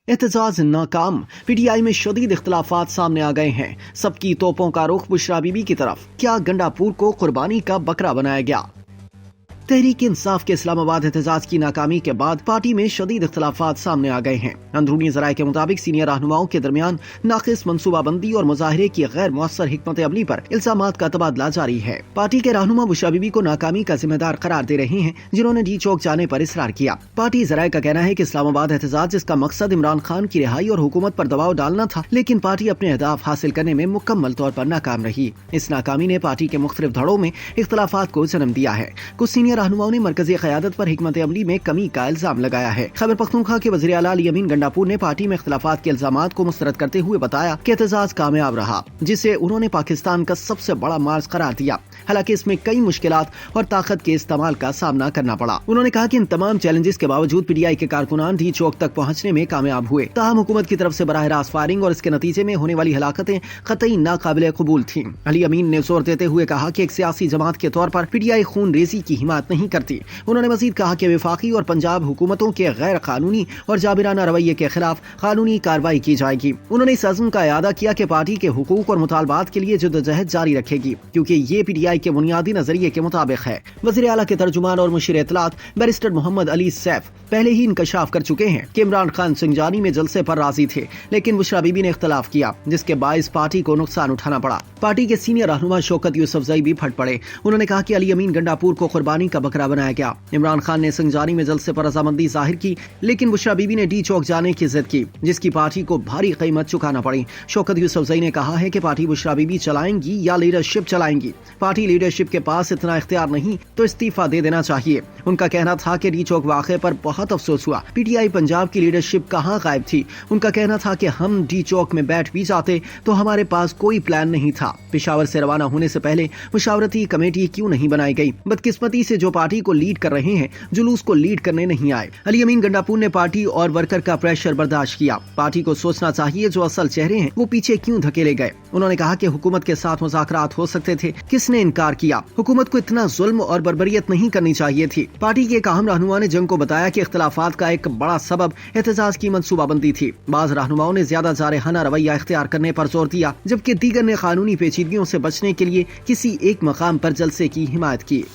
एहतजाज नाकाम। पीटीआई में शदीद इख्तलाफात सामने आ गए हैं। सबकी तोपों का रुख बुशरा बीबी की तरफ। क्या गंडापुर को कुर्बानी का बकरा बनाया गया? तहरीक इंसाफ के इस्लामाबाद एहतजाज की नाकामी के बाद पार्टी में शदीद इख्तलाफात सामने आ गए हैं। अंदरूनी जराये के मुताबिक सीनियर रहनुमाओं के दरमियान नाकिस मनसूबाबंदी और मुजाहिरे की गैर मुअस्सर हिकमत अमली पर इल्जामात का तबादला जारी है। पार्टी के रहनुमा बुशरा बीबी को नाकामी का जिम्मेदार करार दे रहे हैं, जिन्होंने डी चौक जाने पर इसरार किया। पार्टी जराये का कहना है कि इस्लामाबाद एहतजाज जिसका मकसद इमरान खान की रिहाई और हुकूमत पर दबाव डालना था, लेकिन पार्टी अपने अहदाफ हासिल करने में मुकम्मल तौर पर नाकाम रही। इस नाकामी ने पार्टी के मुख्तलिफ धड़ों में इख्तलाफात को जन्म दिया है। कुछ सीनियर रहनुमाओं ने मरकजी क़यादत पर हिकमत अमली में कमी का इल्जाम लगाया है। खैबर पख्तूनख्वा के वज़ीर आला अली अमीन गंडापुर ने पार्टी में इख्तलाफात के इल्जामात को मुस्तरद करते हुए बताया कि एहतजाज कामयाब रहा, जिसे उन्होंने पाकिस्तान का सबसे बड़ा मार्च करार दिया। हालांकि इसमें कई मुश्किलात और ताकत के इस्तेमाल का सामना करना पड़ा। उन्होंने कहा कि इन तमाम चैलेंजेस के बावजूद पीटीआई के कारकुनान डी चौक तक पहुंचने में कामयाब हुए। ताहम हुकूमत की तरफ से बराह रास्त फायरिंग और इसके नतीजे में होने वाली हलाकतें कतई नाकाबिले कबूल थीं। अली अमीन ने जोर देते हुए कहा कि एक सियासी जमात के तौर पर पीटीआई खून रेजी की हिमायत नहीं करती। उन्होंने मजीद कहा कि वफाकी और पंजाब हुकूमतों के गैर कानूनी और जाबिराना रवैये के खिलाफ कानूनी कार्रवाई की जाएगी। उन्होंने इस अज़्म का इआदा किया कि पार्टी के हुकूक और मुतालबात के लिए जद्दोजहद जारी रखेगी, क्योंकि ये पीटीआई के बुनियादी नजरिए के मुताबिक है। वज़ीर आला के तर्जुमान और मुशीर इत्तलात बैरिस्टर मोहम्मद अली सैफ पहले ही इंकशाफ कर चुके हैं कि इमरान खान सिंजानी में जलसे पर राजी थे, लेकिन बुशरा बीबी ने इख्तलाफ किया, जिसके बाइस पार्टी को नुकसान उठाना पड़ा। पार्टी के सीनियर रहनुमा शौकत यूसुफजई भी फट पड़े। उन्होंने कहा कि अली अमीन गंडापुर को कुर्बानी का बकरा बनाया गया। इमरान खान ने सिंजानी में जलसे पर रजामंदी जाहिर की, लेकिन बुशरा बीबी ने डी चौक जाने की जिद की, जिसकी पार्टी को भारी कीमत चुकाना पड़ी। शौकत यूसुफजई ने कहा है कि पार्टी बुशरा बीबी चलाएंगी या लीडरशिप चलाएंगी। पार्टी लीडरशिप के पास इतना इख्तियार नहीं तो इस्तीफा दे देना चाहिए। उनका कहना था कि डी चौक वाक़े पर बहुत अफसोस हुआ। पीटीआई पंजाब की लीडरशिप कहाँ गायब थी। उनका कहना था कि हम डी चौक में बैठ भी जाते तो हमारे पास कोई प्लान नहीं था। पेशावर से रवाना होने से पहले मुशावरती कमेटी क्यों नहीं बनाई गई? बदकिस्मती से जो पार्टी को लीड कर रहे हैं, जुलूस को लीड करने नहीं आए। अली अमीन गंडापुर ने पार्टी और वर्कर का प्रेशर बर्दाश्त किया। पार्टी को सोचना चाहिए जो असल चेहरे हैं वो पीछे क्यों धकेले गए। उन्होंने कहा कि हुकूमत के साथ मुज़ाकरात हो सकते थे, किसने इनकार किया? हुकूमत को इतना जुल्म और बर्बरियत नहीं करनी चाहिए थी। पार्टी के एक अहम रहनुमा ने जंग को बताया कि इख्तलाफात का एक बड़ा सबब एहतजाज की मनसूबाबंदी थी। बाज़ रहनुमाओं ने ज्यादा जारहाना रवैया इख्तियार करने पर जोर दिया, जबकि दीगर ने कानूनी पेचीदगियों से बचने के लिए किसी एक मकाम पर जलसे की हिमायत की।